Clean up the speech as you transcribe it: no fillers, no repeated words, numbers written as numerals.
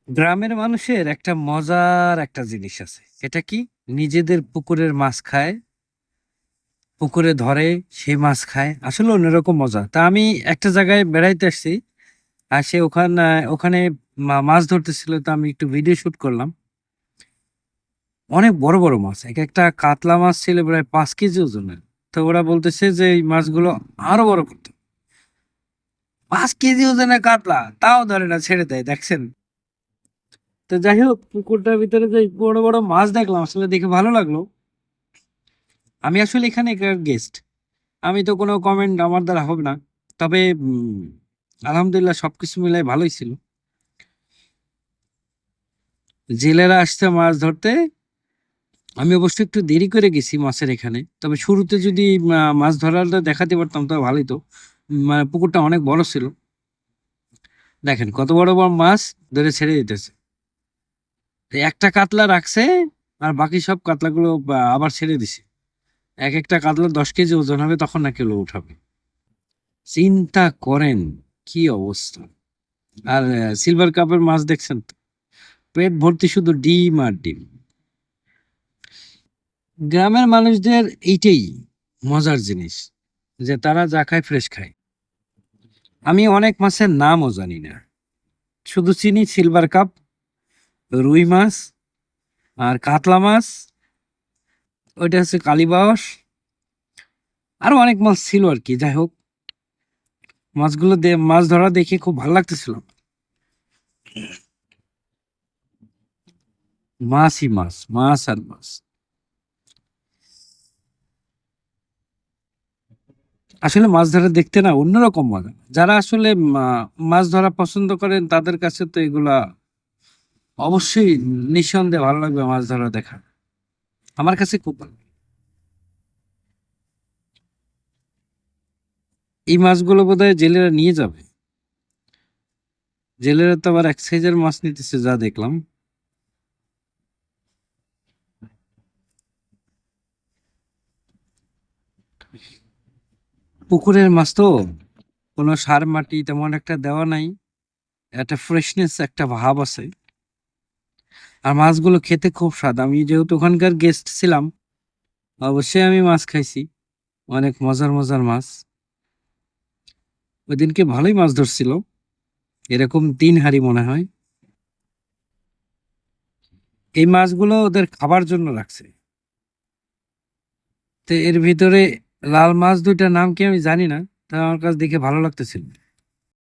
গ্রামের মানুষের একটা মজার একটা জিনিস আছে। এটা কি? নিজেদের পুকুরের মাছ খায়, পুকুরে ধরে সেই মাছ খায়। আসলে অন্যরকম মজা। তা আমি একটা জায়গায় বেড়াইতে আসছি, আর সে ওখানে মাছ ধরতেছিল, তো আমি একটু ভিডিও শুট করলাম। অনেক বড় বড় মাছ, এক একটা কাতলা মাছ ছিল প্রায় 5 কেজি ওজনের। তো ওরা বলতেছে যে এই মাছগুলো আরো বড় করতে। 5 কেজি ওজনের কাতলা তাও ধরে না, ছেড়ে দেয়, দেখছেন? তো যাই হোক, পুকুরটার ভিতরে যে বড় বড় মাছ দেখলাম, আসলে দেখে ভালো লাগলো। আমি আসলে এখানে গেস্ট, আমি তো কোনো কমেন্ট আমার দ্বারা হবে না। তবে আলহামদুলিল্লাহ সবকিছু মিলাই ভালোই ছিল। জেলেরা আসছে মাছ ধরতে। আমি অবশ্য একটু দেরি করে গেছি মাছের এখানে, তবে শুরুতে যদি মাছ ধরাটা দেখাতে পারতাম তবে ভালোই তো। পুকুরটা অনেক বড় ছিল। দেখেন কত বড় বড় মাছ ধরে ছেড়ে দিতেছে। তো একটা কাতলা রাখছে, আর বাকি সব কাতলাগুলো আবার ছেড়ে দিছে। এক একটা কাতলা 10 কেজি ওজন হবে, তখন না কিলো উঠাবে। চিন্তা করেন কি অবস্থা। আর সিলভার কাপের মাছ দেখছেন তো? পেট ভর্তি শুধু ডিম আর ডিম। গ্রামের মানুষদের এইটাই মজার জিনিস, যে তারা যা খায় ফ্রেশ খায়। আমি অনেক মাছের নামও জানি না, শুধু চিনি সিলভার কাপ, রুই মাছ, আর কাতলা মাছ, ওইটা হচ্ছে কালীবাউস। আরো অনেক মাছ ছিল আর কি। যাই হোক, মাছ ধরা দেখে খুব ভালো লাগতেছিল। মাছই মাছ, মাছ আর মাছ। আসলে মাছ ধরা দেখতে না অন্যরকম মজা। যারা আসলে মাছ ধরা পছন্দ করেন তাদের কাছে তো এগুলা অবশ্যই, নিঃসন্দেহে ভালো লাগবে মাছ ধরা দেখা। আমার কাছে খুব ভালো। এই মাছগুলো বোধহয় জেলেরা নিয়ে যাবে। জেলেরা তো আবার এক সাইজের মাছ নিতেছে যা দেখলাম। পুকুরের মাছ তো কোনো সার মাটি তেমন একটা দেওয়া নাই, একটা ফ্রেশনেস একটা ভাব আছে। আর মাছগুলো খেতে খুব স্বাদ। আমি যেহেতু ওখানকার গেস্ট ছিলাম, অবশ্যই আমি মাছ খাইছি, অনেক মজার মজার মাছ। ওইদিনকে ভালোই মাছ ধরছিল, এরকম 3 হাঁড়ি মনে হয়। এই মাছগুলো ওদের খাবার জন্য রাখছে। তো এর ভিতরে লাল মাছ দুইটার নাম কি আমি জানি না, তা আমার কাছে দেখে ভালো লাগতেছিল।